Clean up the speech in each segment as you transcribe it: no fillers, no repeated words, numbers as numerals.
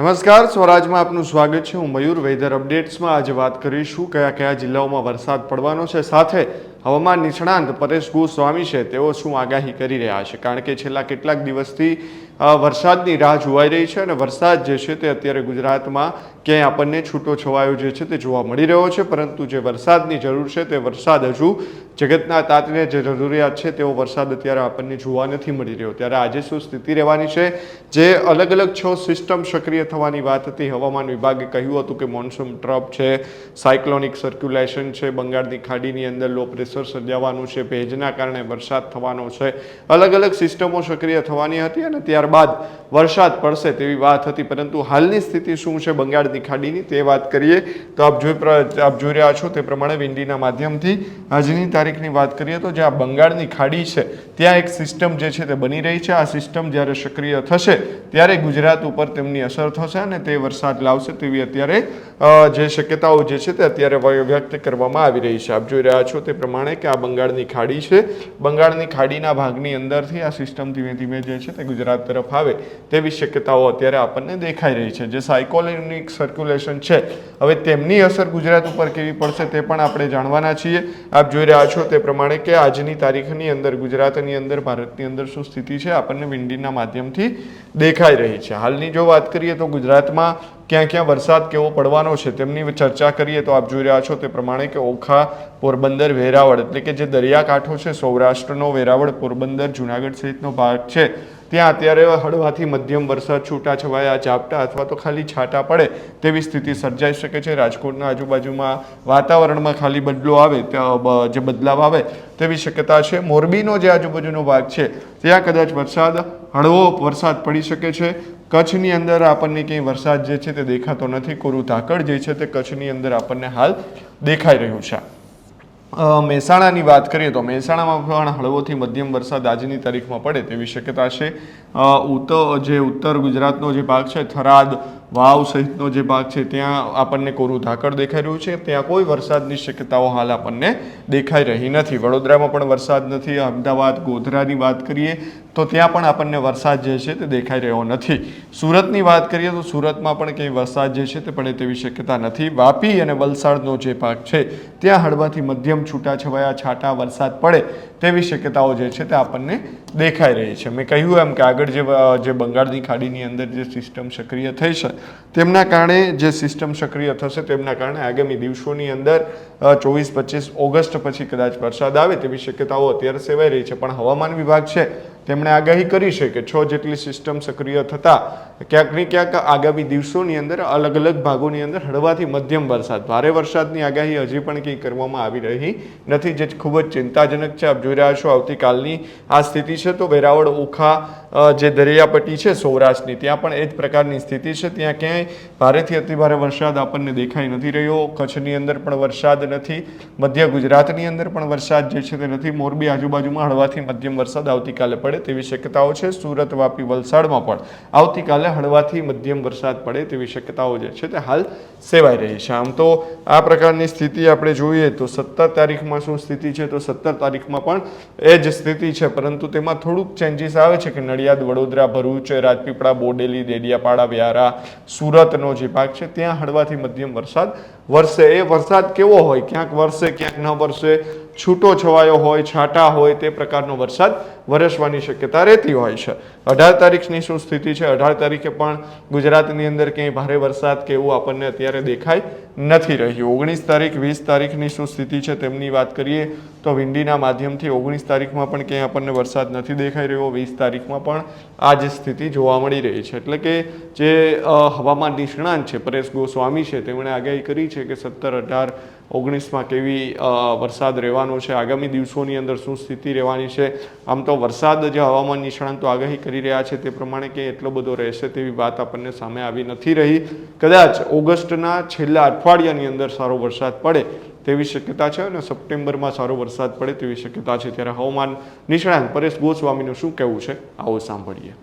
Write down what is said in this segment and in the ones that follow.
નમસ્કાર, સ્વરાજમાં આપનું સ્વાગત છે. હું મયુર. વેધર અપડેટ્સમાં આજે વાત કરીશું કયા કયા જિલ્લાઓમાં વરસાદ પડવાનો છે, સાથે હવામાન નિષ્ણાંત પરેશ ગોસ્વામી છે તેઓ શું આગાહી કરી રહ્યા છે. કારણ કે છેલ્લા કેટલાક દિવસથી વરસાદની રાહ જોવાઈ રહી છે અને વરસાદ જે છે તે અત્યારે ગુજરાતમાં ક્યાંય આપણને છૂટો છવાયો જે છે તે જોવા મળી રહ્યો છે, પરંતુ જે વરસાદની જરૂર છે તે વરસાદ હજુ જગતના તાતને જે જરૂરિયાત છે તેવો વરસાદ અત્યારે આપણને જોવા નથી મળી રહ્યો. ત્યારે આજે શું સ્થિતિ રહેવાની છે, જે અલગ અલગ 6 સિસ્ટમ સક્રિય થવાની વાત હતી. હવામાન વિભાગે કહ્યું હતું કે મોન્સૂન ટ્રફ છે, સાયક્લોનિક સર્ક્યુલેશન છે, બંગાળની ખાડીની અંદર લો પ્રેશર સર્જાવાનું છે, ભેજના કારણે વરસાદ થવાનો છે, અલગ અલગ સિસ્ટમો સક્રિય થવાની હતી અને ત્યારબાદ વરસાદ પડશે તેવી વાત હતી. પરંતુ હાલની સ્થિતિ શું છે બંગાળની ખાડીની તે વાત કરીએ તો આપ જોઈ રહ્યા છો તે પ્રમાણે વિંડીના માધ્યમથી આજની તારીખની વાત કરીએ તો જે આ બંગાળની ખાડી છે ત્યાં એક સિસ્ટમ જે છે તે બની રહી છે. આ સિસ્ટમ જ્યારે સક્રિય થશે ત્યારે ગુજરાત ઉપર તેમની અસર થશે અને તે વરસાદ લાવશે તેવી અત્યારે જે શક્યતાઓ જે છે તે અત્યારે વ્યક્ત કરવામાં આવી રહી છે. આપ જોઈ રહ્યા છો તે પ્રમાણે કે આ બંગાળની ખાડી છે. બંગાળની ખાડીના ભાગની અંદરથી આ સિસ્ટમ ધીમે ધીમે જે છે તે ગુજરાત તરફ આવે તેવી શક્યતાઓ અત્યારે આપણને દેખાઈ રહી છે. જે સાયક્લોનિક સર્ક્યુલેશન છે હવે તેમની અસર ગુજરાત ઉપર કેવી પડશે તે પણ આપણે જાણવાના છીએ. આપ જોઈ રહ્યા છો તે પ્રમાણે કે આજની તારીખની અંદર ગુજરાતની અંદર ભારતની અંદર શું સ્થિતિ છે આપણને વિંડીના માધ્યમથી દેખાઈ રહી છે. હાલની જો વાત કરીએ તો ગુજરાતમાં ક્યાં ક્યાં વરસાદ કેવો પડવાનો છે તેમની ચર્ચા કરીએ તો આપ જોઈ રહ્યા છો તે પ્રમાણે કે ઓખા, પોરબંદર, વેરાવળ એટલે કે જે દરિયાકાંઠો છે સૌરાષ્ટ્રનો, વેરાવળ, પોરબંદર, જુનાગઢ સહિતનો ભાગ છે ત્યાં અત્યારે હળવાથી મધ્યમ વરસાદ, છૂટાછવાયા ઝાપટા અથવા તો ખાલી છાંટા પડે તેવી સ્થિતિ સર્જાઈ શકે છે. રાજકોટના આજુબાજુમાં વાતાવરણમાં ખાલી બદલાવ આવે તેવી શક્યતા છે. મોરબીનો જે આજુબાજુનો ભાગ છે ત્યાં કદાચ હળવો વરસાદ પડી શકે છે. કચ્છની અંદર આપણને ક્યાંય વરસાદ જે છે તે દેખાતો નથી. કોરું ધાકડ જે છે તે કચ્છની અંદર આપણને હાલ દેખાઈ રહ્યું છે. મહેસાણાની વાત કરીએ તો મહેસાણામાં પણ હળવોથી મધ્યમ વરસાદ આજની તારીખમાં પડે તેવી શક્યતા છે. ઉત્તર ગુજરાતનો જે ભાગ છે થરાદ, વાવ સહિતનો જે ભાગ છે ત્યાં આપણને કોરું ધાકડ દેખાઈ રહ્યું છે. ત્યાં કોઈ વરસાદની શક્યતાઓ હાલ આપણને દેખાઈ રહી નથી. વડોદરામાં પણ વરસાદ નથી. અમદાવાદ, ગોધરાની વાત કરીએ તો ત્યાં પણ આપણને વરસાદ જે છે તે દેખાઈ રહ્યો નથી. સુરતની વાત કરીએ તો સુરતમાં પણ કંઈ વરસાદ જે છે તે પડે તેવી શક્યતા નથી. વાપી અને વલસાડનો જે ભાગ છે ત્યાં હળવાથી મધ્યમ છૂટાછવાયા છાંટા વરસાદ પડે તેવી શક્યતાઓ જે છે તે આપણને દેખાઈ રહી છે. મેં કહ્યું એમ કે આગળ જે બંગાળની ખાડીની અંદર જે સિસ્ટમ સક્રિય થઈ છે તેમના કારણે જે સિસ્ટમ સક્રિય થશે તેમના કારણે આગામી દિવસોની અંદર 24-25 ઓગસ્ટ પછી કદાચ વરસાદ આવે તેવી શક્યતાઓ અત્યારે સેવાઈ રહી છે. પણ હવામાન વિભાગ છે તેમણે આગાહી કરી છે કે 6 જેટલી સિસ્ટમ સક્રિય થતા ક્યાંક ને ક્યાંક આગામી દિવસોની અંદર અલગ અલગ ભાગોની અંદર હળવાથી મધ્યમ વરસાદ, ભારે વરસાદની આગાહી હજી પણ કંઈ કરવામાં આવી રહી નથી, જે ખૂબ જ ચિંતાજનક છે. આપ જોઈ રહ્યા છો આવતીકાલની આ સ્થિતિ છે તો વેરાવળ, ઓખા જે દરિયાપટ્ટી છે સૌરાષ્ટ્રની ત્યાં પણ એ જ પ્રકારની સ્થિતિ છે. ત્યાં ક્યાંય ભારેથી અતિભારે વરસાદ આપણને દેખાઈ નથી રહ્યો. કચ્છની અંદર પણ વરસાદ નથી. મધ્ય ગુજરાતની અંદર પણ વરસાદ જે છે તે નથી. મોરબી આજુબાજુમાં હળવાથી મધ્યમ વરસાદ આવતીકાલે પડે તેવી શક્યતાઓ છે. સુરત, વાપી, વલસાડમાં પણ આવતીકાલે હળવાથી મધ્યમ વરસાદ પડે તેવી શક્યતાઓ જે છે તે હાલ સેવાઈ રહી છે. આમ તો આ પ્રકારની સ્થિતિ આપણે જોઈએ તો 17 તારીખમાં શું સ્થિતિ છે તો 17 તારીખમાં પણ એ જ સ્થિતિ છે, પરંતુ તેમાં થોડુંક ચેન્જીસ આવે છે કે નડિયાદ, વડોદરા, ભરૂચ, રાજપીપળા, બોડેલી, દેડિયાપાડા, વ્યારા, સુરતનો જે ભાગ છે ત્યાં હળવાથી મધ્યમ વરસાદ વરસે. એ વરસાદ કેવો હોય, ક્યાંક વરસે ક્યાંક ન વરસે, છૂટો છવાયો હોય, છાંટા હોય, તે પ્રકારનો વરસાદ વરસવાની શક્યતા રહેતી હોય છે. 18 તારીખની શું સ્થિતિ છે? 18 તારીખે પણ ગુજરાતની અંદર ક્યાંય ભારે વરસાદ કે એવું આપણને અત્યારે દેખાઈ નથી રહ્યું. 19 તારીખ, 20 તારીખની શું સ્થિતિ છે તેમની વાત કરીએ તો વિંડીના માધ્યમથી 19 તારીખમાં પણ ક્યાંય આપણને વરસાદ નથી દેખાઈ રહ્યો. 20 તારીખમાં પણ આ જ સ્થિતિ જોવા મળી રહી છે. એટલે કે જે હવામાન નિષ્ણાંત છે પરેશ ગોસ્વામી છે તેમણે આગાહી કરી છે કે 17, 18, 19માં કેવી વરસાદ રહેવાનો છે, આગામી દિવસોની અંદર શું સ્થિતિ રહેવાની છે. આમ તો વરસાદ જે હવામાન નિષ્ણાંતો આગાહી કરી રહ્યા છે તે પ્રમાણે કે એટલો બધો રહેશે તેવી વાત આપણને સામે આવી નથી રહી. કદાચ ઓગસ્ટના છેલ્લા અઠવાડિયાની અંદર સારો વરસાદ પડે તેવી શક્યતા છે અને સપ્ટેમ્બરમાં સારો વરસાદ પડે તેવી શક્યતા છે. ત્યારે હવામાન નિષ્ણાંત પરેશ ગોસ્વામીનું શું કહેવું છે આવો સાંભળીએ.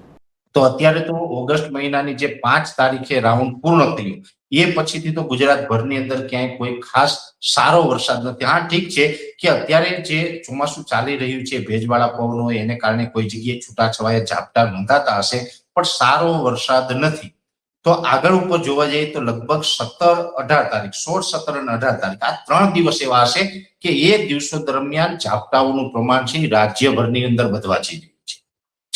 તો અત્યારે તો ઓગસ્ટ મહિનાની જે 5 તારીખે રાઉન્ડ પૂર્ણ થયું એ પછીથી તો ગુજરાતભરની અંદર ક્યાંય કોઈ ખાસ સારો વરસાદ નથી. હા, ઠીક છે કે અત્યારે જે ચોમાસું ચાલી રહ્યું છે ભેજવાળા પવનો એને કારણે કોઈ જગ્યાએ છૂટાછવાયા ઝાપટા નોંધાતા હશે, પણ સારો વરસાદ નથી. તો આગળ ઉપર જોવા જઈએ તો લગભગ 17-18 તારીખ 16, 17 અને 18 તારીખ આ 3 દિવસ એવા હશે કે એ દિવસો દરમિયાન ઝાપટાઓનું પ્રમાણ છે રાજ્યભરની અંદર વધવા જઈ રહ્યું છે.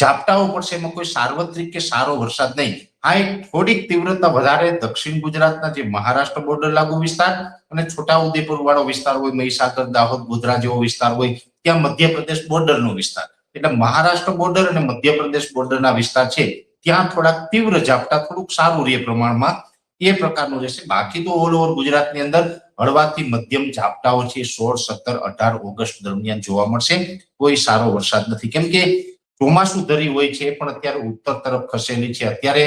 ઝાપટાઓ પડશે, એમાં કોઈ સાર્વત્રિક કે સારો વરસાદ નહીં. આ એક થોડીક તીવ્રતા વધારે દક્ષિણ ગુજરાતના જે મહારાષ્ટ્ર બોર્ડર લાગુ વિસ્તાર અને છોટાઉદેપુર વાળો વિસ્તાર હોય, મહીસાગર, દાહોદ, ગોધરા જેવો વિસ્તાર હોય, ત્યાં મધ્યપ્રદેશ બોર્ડરનો વિસ્તાર, એટલે મહારાષ્ટ્ર બોર્ડર અને મધ્યપ્રદેશ બોર્ડરના વિસ્તાર છે ત્યાં થોડાક તીવ્ર ઝાપટા, થોડુંક સારું રહે પ્રમાણમાં, એ પ્રકારનું રહેશે. બાકી તો ઓલ ઓવર ગુજરાતની અંદર હળવાથી મધ્યમ ઝાપટાઓ છે 16, 17, 18 ઓગસ્ટ દરમિયાન જોવા મળશે. કોઈ સારો વરસાદ નથી, કેમ કે ચોમાસું ધરી હોય છે પણ અત્યારે ઉત્તર તરફ ખસેલી છે. અત્યારે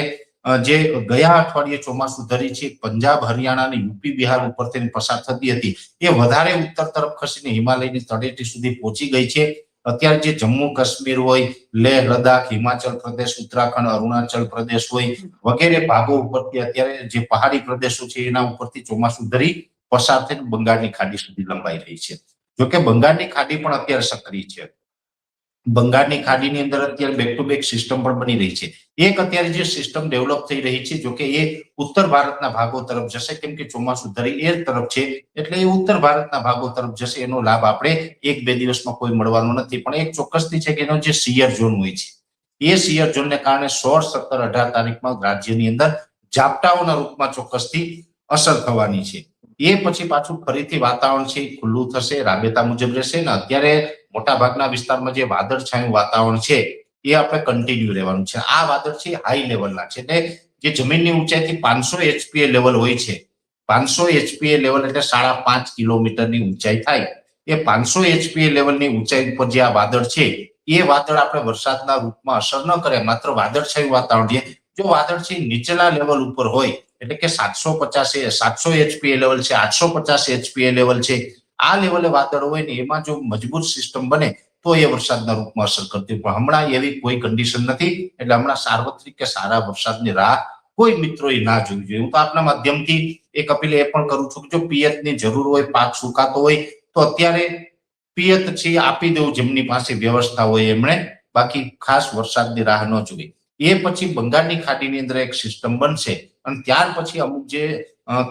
જે ગયા અઠવાડિયે ચોમાસું ધરી છે પંજાબ, હરિયાણા અને યુપી, બિહાર ઉપરથી પસાર થતી હતી, એ વધારે ઉત્તર તરફ ખસીને હિમાલયની તળેટી સુધી પહોંચી ગઈ છે. અત્યારે જે જમ્મુ કાશ્મીર હોય, લેહ લદ્દાખ, હિમાચલ પ્રદેશ, ઉત્તરાખંડ, અરુણાચલ પ્રદેશ હોય વગેરે ભાગો ઉપરથી અત્યારે જે પહાડી પ્રદેશો છે એના ઉપરથી ચોમાસું ધરી પસાર થઈને બંગાળની ખાડી સુધી લંબાઈ રહી છે. જોકે બંગાળની ખાડી પણ અત્યારે સક્રિય છે. બંગાળની ખાડીની અંદર અત્યારે બેક ટુ બેક સિસ્ટમ પણ બની રહી છે. એક અત્યારે જે સિસ્ટમ ડેવલપ થઈ રહી છે, જોકે એ ઉત્તર ભારતના ભાગો તરફ જશે, કેમ કે ચોમાસું ધરી એ તરફ છે એટલે એ ઉત્તર ભારતના ભાગો તરફ જશે. એનો લાભ આપણે 1-2 દિવસમાં કોઈ મળવાનો નથી, પણ એક ચોક્કસથી છે કે એનો જે સિયર ઝોન હોય છે એ સિયર ઝોનને કારણે 16, 17, 18 તારીખમાં રાજ્યની અંદર ઝાપટાઓના રૂપમાં ચોક્કસથી અસર થવાની છે. એ પછી પાછું ફરીથી વાતાવરણ છે ખુલ્લું થશે, રાબેતા મુજબ રહેશે. ને અત્યારે મોટા ભાગના વિસ્તારમાં જે વાદળછાયું વાતાવરણ છે એ આપણે કન્ટિન્યુ રહેવાનું છે. આ વાદળ છે હાઈ લેવલના છે, એટલે જે જમીનની ઊંચાઈથી 500 HPA લેવલ હોય છે, 500 HPA લેવલ એટલે 5.5 કિલોમીટરની ઊંચાઈ થાય. એ 500 HPA લેવલની ઊંચાઈ ઉપર જે આ વાદળ છે એ વાદળ આપણે વરસાદના રૂપમાં અસર ન કરે, માત્ર વાદળછાયું વાતાવરણ રહે. જો વાદળ છે નીચલા લેવલ ઉપર હોય એટલે કે 750 HPA લેવલ છે, 850 HPA લેવલ છે, આ લેવલે વાદળ હોય ને એમાં જો મજબૂત સિસ્ટમ બને તો એ વરસાદના રૂપમાં અસર કરતી. પણ હમણાં એવી કોઈ કન્ડિશન નથી, એટલે હમણાં સાર્વત્રિક કે સારા વરસાદની રાહ કોઈ મિત્રોએ ના જોવી જોઈએ. હું તો આપના માધ્યમથી એક અપીલ એ પણ કરું છું કે જો પિયતની જરૂર હોય, પાક સુકાતો હોય તો અત્યારે પિયત છે આપી દેવું જેમની પાસે વ્યવસ્થા હોય એમણે, બાકી ખાસ વરસાદની રાહ ન જોવી. એ પછી બંગાળની ખાડીની અંદર એક સિસ્ટમ બનશે અને ત્યાર પછી અમુક જે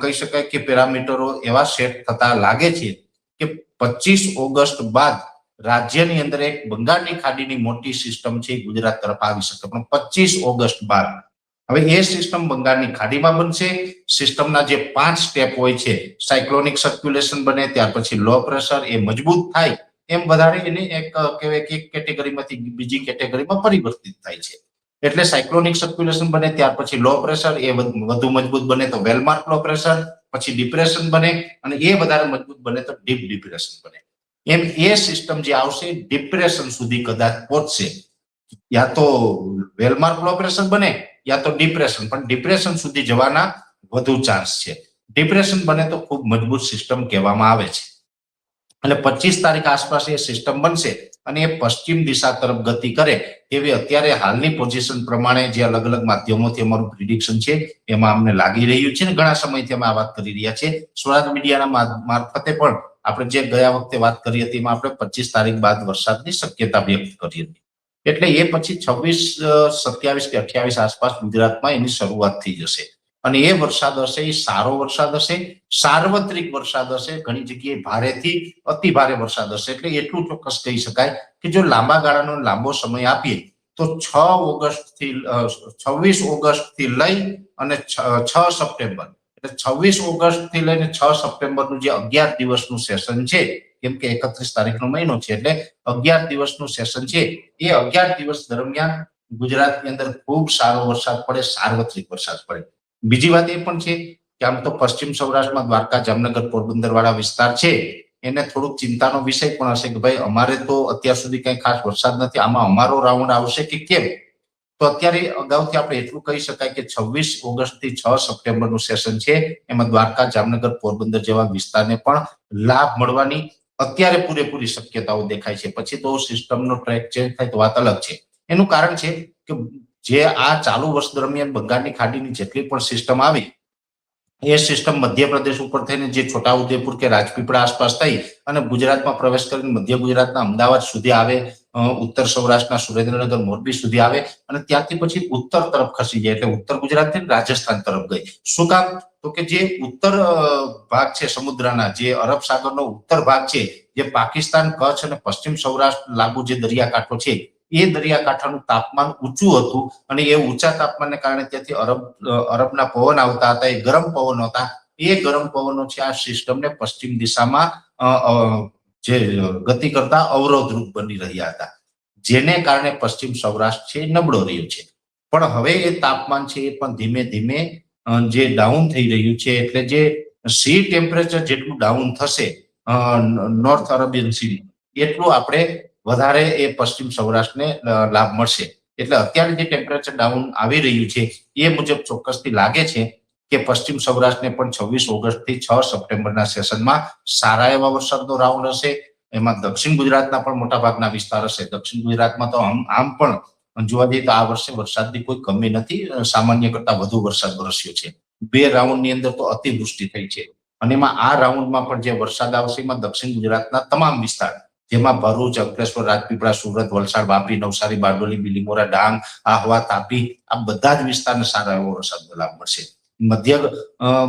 કહી શકાય કે પેરામીટરો એવા સેટ થતા લાગે છે કે 25 ઓગસ્ટ બાદ રાજ્યની અંદર એક બંગાળની ખાડીની મોટી સિસ્ટમ છે ગુજરાત તરફ આવી શકે. પણ 25 ઓગસ્ટ બાદ હવે એ સિસ્ટમ બંગાળની ખાડીમાં બનશે. સિસ્ટમના જે 5 સ્ટેપ હોય છે, સાયક્લોનિક સર્ક્યુલેશન બને, ત્યાર પછી લો પ્રેશર, એ મજબૂત થાય એમ વધારે એને એક કહેવાય કે એક કેટેગરીમાંથી બીજી કેટેગરીમાં પરિવર્તિત થાય છે. એટલે સાયક્લોનિક સર્ક્યુલેશન બને, ત્યાર પછી લો પ્રેશર, એ વધુ મજબૂત બને તો વેલમાર્ક લો પ્રેશર, પછી ડિપ્રેશન બને અને એ વધારે મજબૂત બને તો ડીપ ડિપ્રેશન બને. એમ એ સિસ્ટમ જે આવશે ડિપ્રેશન સુધી કદાચ પહોંચશે. યા તો વેલમાર્ક લો પ્રેશર બને યા તો ડિપ્રેશન, પણ ડિપ્રેશન સુધી જવાના વધુ ચાન્સ છે. ડિપ્રેશન બને તો ખૂબ મજબૂત સિસ્ટમ કહેવામાં આવે છે. એટલે 25 તારીખ આસપાસ એ સિસ્ટમ બનશે અને એ પશ્ચિમ દિશા તરફ ગતિ કરે એવી અત્યારે હાલની પોઝિશન પ્રમાણે જે અલગ અલગ માધ્યમોથી અમારું પ્રિડિક્શન છે એમાં અમને લાગી રહ્યું છે. ને ઘણા સમયથી અમે આ વાત કરી રહ્યા છીએ. સ્વરાજ મીડિયાના મારફતે પણ આપણે જે ગયા વખતે વાત કરી હતી એમાં આપણે 25 તારીખ બાદ વરસાદની શક્યતા વ્યક્ત કરી હતી. એટલે એ પછી 26, 27 કે 28 આસપાસ ગુજરાતમાં એની શરૂઆત થઈ જશે અને એ વરસાદ હશે એ સારો વરસાદ હશે, સાર્વત્રિક વરસાદ હશે, ઘણી જગ્યાએ ભારેથી અતિ ભારે વરસાદ હશે. એટલે એટલું ચોક્કસ કહી શકાય કે જો લાંબા ગાળાનો લાંબો સમય આપીએ તો 26 ઓગસ્ટ થી લઈ અને 6 સપ્ટેમ્બર, એટલે 26 ઓગસ્ટ થી લઈને 6 સપ્ટેમ્બરનું જે 11 દિવસનું સેશન છે, કેમ કે 31 તારીખનો મહિનો છે એટલે 11 દિવસનું સેશન છે, એ 11 દિવસ દરમિયાન ગુજરાતની અંદર ખૂબ સારો વરસાદ પડે, સાર્વત્રિક વરસાદ પડે. બીજી વાત એ પણ છે કે આમ તો પશ્ચિમ સૌરાષ્ટ્રમાં દ્વારકા, જામનગર, પોરબંદર વાળા વિસ્તાર છે એને થોડુંક ચિંતાનો વિષય પણ હશે કે ભાઈ અમારે તો અત્યાર સુધી કઈ ખાસ વરસાદ નથી, આમાં અમારો રાઉન્ડ આવશે કે કેમ. તો અત્યારે અગાઉથી આપણે એટલું કહી શકાય કે 26 ઓગસ્ટ થી 6 સપ્ટેમ્બરનું સેશન છે એમાં દ્વારકા, જામનગર, પોરબંદર જેવા વિસ્તારને પણ લાભ મળવાની અત્યારે પૂરેપૂરી શક્યતાઓ દેખાય છે. પછી તો સિસ્ટમનો ટ્રેક ચેન્જ થાય તો વાત અલગ છે. એનું કારણ છે કે જે આ ચાલુ વર્ષ દરમિયાન બંગાળની ખાડીની જેટલી પણ સિસ્ટમ આવી એ સિસ્ટમ મધ્યપ્રદેશ ઉપર થઈને જે છોટાઉદેપુર કે રાજપીપળા આસપાસ થઈ અને ગુજરાતમાં પ્રવેશ કરીને મધ્ય ગુજરાતના અમદાવાદ સુધી આવે, ઉત્તર સૌરાષ્ટ્રના સુરેન્દ્રનગર મોરબી સુધી આવે અને ત્યાંથી પછી ઉત્તર તરફ ખસી જાય, એટલે ઉત્તર ગુજરાતથી રાજસ્થાન તરફ ગઈ. શું કામ? તો કે જે ઉત્તર ભાગ છે સમુદ્રના, જે અરબ સાગરનો ઉત્તર ભાગ છે, જે પાકિસ્તાન, કચ્છ અને પશ્ચિમ સૌરાષ્ટ્ર લાગુ જે દરિયાકાંઠો છે, એ દરિયાકાંઠાનું તાપમાન ઊંચું હતું અને એ ઊંચા તાપમાનને કારણે ત્યાંથી અરબના પવન આવતા હતા, એ ગરમ પવનો હતા. એ ગરમ પવનો છે આ સિસ્ટમને પશ્ચિમ દિશામાં જે ગતિ કરતા અવરોધરૂપ બની રહ્યા હતા, જેને કારણે પશ્ચિમ સૌરાષ્ટ્ર છે નબળો રહ્યો છે. પણ હવે એ તાપમાન છે એ પણ ધીમે ધીમે જે ડાઉન થઈ રહ્યું છે, એટલે જે સી ટેમ્પરેચર જેટલું ડાઉન થશે નોર્થ અરેબિયન સી, એટલું આપણે વધારે એ પશ્ચિમ સૌરાષ્ટ્રને લાભ મળશે. એટલે અત્યારે જે ટેમ્પરેચર ડાઉન આવી રહ્યું છે એ મુજબ ચોક્કસથી લાગે છે કે પશ્ચિમ સૌરાષ્ટ્રને પણ 26 ઓગસ્ટથી 6 સપ્ટેમ્બરના સેશનમાં સારા એવા વરસાદનો રાઉન્ડ હશે. એમાં દક્ષિણ ગુજરાતના પણ મોટાભાગના વિસ્તાર હશે. દક્ષિણ ગુજરાતમાં તો આમ પણ જોવા જઈએ તો આ વર્ષે વરસાદની કોઈ કમી નથી, સામાન્ય કરતા વધુ વરસાદ વરસ્યો છે. 2 રાઉન્ડની અંદર તો અતિવૃષ્ટિ થઈ છે અને એમાં આ રાઉન્ડમાં પણ જે વરસાદ આવશે એમાં દક્ષિણ ગુજરાતના તમામ વિસ્તાર, જેમાં ભરૂચ, અંકલેશ્વર, રાજપીપળા, સુરત, વલસાડ, વાપી, નવસારી, બારડોલી, બિલીમોરા, ડાંગ, આહવા, તાપી, આ બધા જ વિસ્તારને સારા એવો વરસાદનો લાભ મળશે. મધ્ય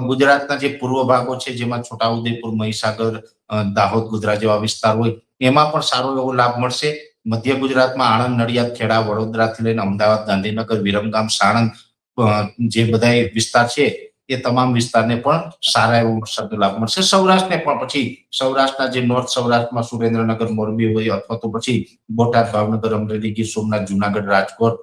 ગુજરાતના જે પૂર્વ ભાગો છે, જેમાં છોટાઉદેપુર, મહીસાગર, દાહોદ, ગોધરા જેવા વિસ્તાર હોય, એમાં પણ સારો એવો લાભ મળશે. મધ્ય ગુજરાતમાં આણંદ, નડિયાદ, ખેડા, વડોદરાથી લઈને અમદાવાદ, ગાંધીનગર, વિરમગામ, સાણંદ, જે બધા વિસ્તાર છે એ તમામ વિસ્તારને પણ સારા એવો વરસાદનો લાભ મળશે. સૌરાષ્ટ્રને પણ પછી સૌરાષ્ટ્રના જે નોર્થ સૌરાષ્ટ્રમાં સુરેન્દ્રનગર, મોરબી હોય અથવા તો પછી બોટાદ, ભાવનગર, અમરેલી, ગીર સોમનાથ, જુનાગઢ, રાજકોટ,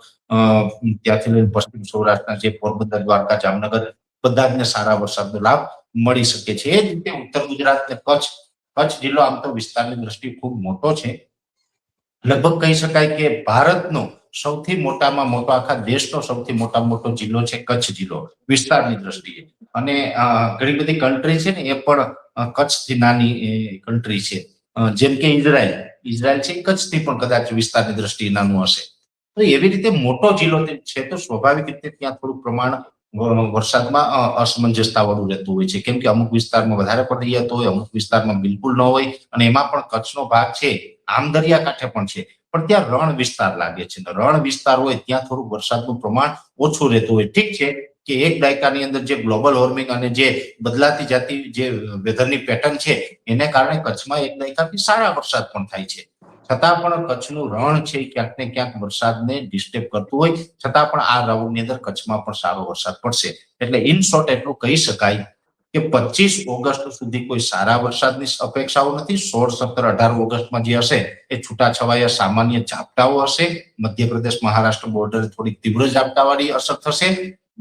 ત્યાંથી લઈને પશ્ચિમ સૌરાષ્ટ્રના જે પોરબંદર, દ્વારકા, જામનગર, બધા જને સારા વરસાદનો લાભ મળી શકે છે. એ જ રીતે ઉત્તર ગુજરાત ને કચ્છ જિલ્લો આમ તો વિસ્તારની દ્રષ્ટિએ ખૂબ મોટો છે. લગભગ કહી શકાય કે ભારતનો સૌથી મોટામાં મોટો, આખા દેશનો સૌથી મોટામાં મોટો જિલ્લો છે કચ્છ જિલ્લો વિસ્તારની દ્રષ્ટિએ. અને ઘણી બધી કન્ટ્રી છે ને એ પણ કચ્છથી નાની કન્ટ્રી છે, જેમ કે ઇઝરાયલ છે, કચ્છથી પણ કદાચ વિસ્તારની દ્રષ્ટિએ નાનું હશે. તો એવી રીતે મોટો જિલ્લો છે તો સ્વાભાવિક રીતે ત્યાં થોડું પ્રમાણ વરસાદમાં અસમંજસતા વાળું રહેતું હોય છે, કેમ કે અમુક વિસ્તારમાં વધારે પડી જતો હોય, અમુક વિસ્તારમાં બિલકુલ ન હોય. અને એમાં પણ કચ્છનો ભાગ છે આમ દરિયાકાંઠે પણ છે, પણ ત્યાં રણ વિસ્તાર લાગે છે. રણ વિસ્તાર હોય ત્યાં થોડું વરસાદનું પ્રમાણ ઓછું રહેતું હોય. ઠીક છે કે એક દાયકાની અંદર જે ગ્લોબલ વોર્મિંગ અને જે બદલાતી જતી જે વેધરની પેટર્ન છે એને કારણે કચ્છમાં એક દાયકાથી સારા વરસાદ પણ થાય છે. છતાં પણ કચ્છનું રણ છે ક્યાંક ને ક્યાંક વરસાદને ડિસ્ટર્બ કરતું હોય, છતાં પણ આ રાઉન્ડની અંદર કચ્છમાં પણ સારો વરસાદ પડશે. એટલે ઇન શોર્ટ એટલું કહી શકાય કે 25 ઓગસ્ટ સુધી કોઈ સારા વરસાદની અપેક્ષાઓ નથી. 16, 17, 18 ઓગસ્ટમાં જે હશે એ છૂટાછવાયા સામાન્ય ઝાપટાઓ હશે. મધ્યપ્રદેશ, મહારાષ્ટ્ર બોર્ડરે થોડીક તીવ્ર ઝાપટાવાળી અસર થશે.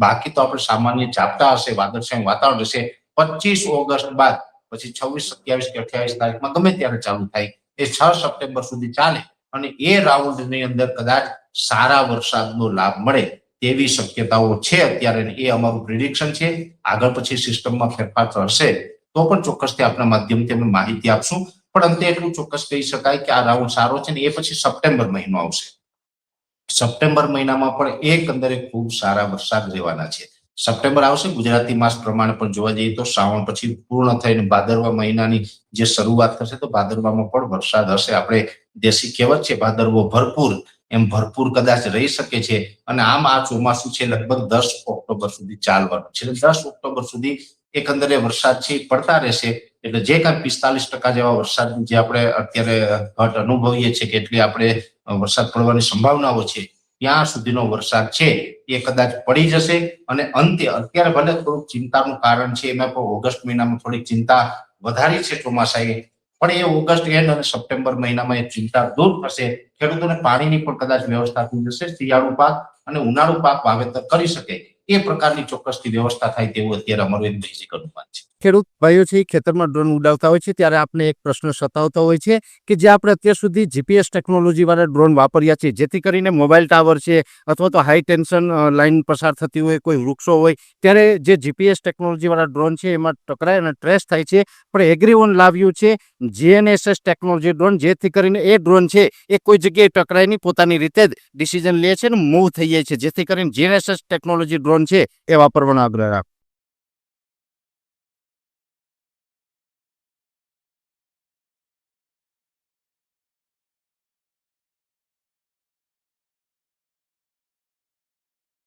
બાકી તો આપણે સામાન્ય ઝાપટા હશે, વાદળછાયું વાતાવરણ હશે. 25 ઓગસ્ટ બાદ પછી 26, 27 કે 28 તારીખમાં ગમે ત્યારે ચાલુ થાય, એ 6 સપ્ટેમ્બર સુધી ચાલે અને એ રાઉન્ડની અંદર કદાચ સારા વરસાદનો લાભ મળે તેવી શક્યતાઓ છે અત્યારે. એ અમારું પ્રિડિક્શન છે. આગળ પછી સિસ્ટમમાં ફેરફાર થશે તો પણ ચોક્કસથી આપણા માધ્યમથી અમે માહિતી આપશું. પણ અંતે એટલું ચોક્કસ કહી શકાય કે આ રાઉન્ડ સારો છે ને એ પછી સપ્ટેમ્બર મહિનો આવશે. સપ્ટેમ્બર મહિનામાં પણ એકંદરે ખૂબ સારા વરસાદ રહેવાના છે. સપ્ટેમ્બર આવશે ગુજરાતી માસ પ્રમાણે પણ જોવા જઈએ તો શ્રાવણ પછી પૂર્ણ થઈને ભાદરવા મહિનાની જે શરૂઆત થશે તો ભાદરવામાં પણ વરસાદ હશે. આપણે દેશી કહેવત છે ભાદરવો ભરપૂર, એમ ભરપૂર કદાચ રહી શકે છે. અને આમ આ ચોમાસું છે લગભગ 10 ઓક્ટોબર સુધી ચાલવાનું છે. 10 ઓક્ટોબર સુધી એકંદરે વરસાદ છે પડતા રહેશે. એટલે જે કાંઈ 45% જેવા વરસાદની જે આપણે અત્યારે ઘટ અનુભવીએ છીએ કે એટલી આપણે વરસાદ પડવાની સંભાવનાઓ છે, ત્યાં સુધીનો વરસાદ છે એ કદાચ પડી જશે. અને અંતે અત્યારે ભલે થોડુંક ચિંતાનું કારણ છે, એમાં પણ ઓગસ્ટ મહિનામાં થોડીક ચિંતા વધારી છે ચોમાસાએ, પણ એ ઓગસ્ટ એન્ડ અને સપ્ટેમ્બર મહિનામાં એ ચિંતા દૂર થશે. ખેડૂતોને પાણીની પણ કદાચ વ્યવસ્થા થઈ જશે. શિયાળુ પાક અને ઉનાળુ પાક વાવેતર કરી શકે એ પ્રકારની ચોક્કસથી વ્યવસ્થા થાય તેવું અત્યારે અમારું એક બેઝિક અનુમાન છે. ખેડૂત ભાઈઓ છે ખેતરમાં ડ્રોન ઉડાવતા હોય છે ત્યારે આપને એક પ્રશ્ન સતાવતો હોય છે કે જે આપણે અત્યાર સુધી જીપીએસ ટેકનોલોજી વાળા ડ્રોન વાપર્યા છે, જેથી કરીને મોબાઈલ ટાવર છે અથવા તો હાઈ ટેન્શન લાઈન પસાર થતી હોય, કોઈ વૃક્ષો હોય, ત્યારે જે જીપીએસ ટેકનોલોજી વાળા ડ્રોન છે એમાં ટકરાય અને ટ્રેસ થાય છે. પણ એગ્રીઓન લાવ્યું છે જીએનએસએસ ટેકનોલોજી ડ્રોન, જેથી કરીને એ ડ્રોન છે એ કોઈ જગ્યાએ ટકરાય નહીં, પોતાની રીતે જ ડિસિઝન લે છે અને મૂવ થઈ જાય છે. જેથી કરીને જીએનએસએસ ટેકનોલોજી ડ્રોન છે એ વાપરવાનો આગ્રહ રાખો.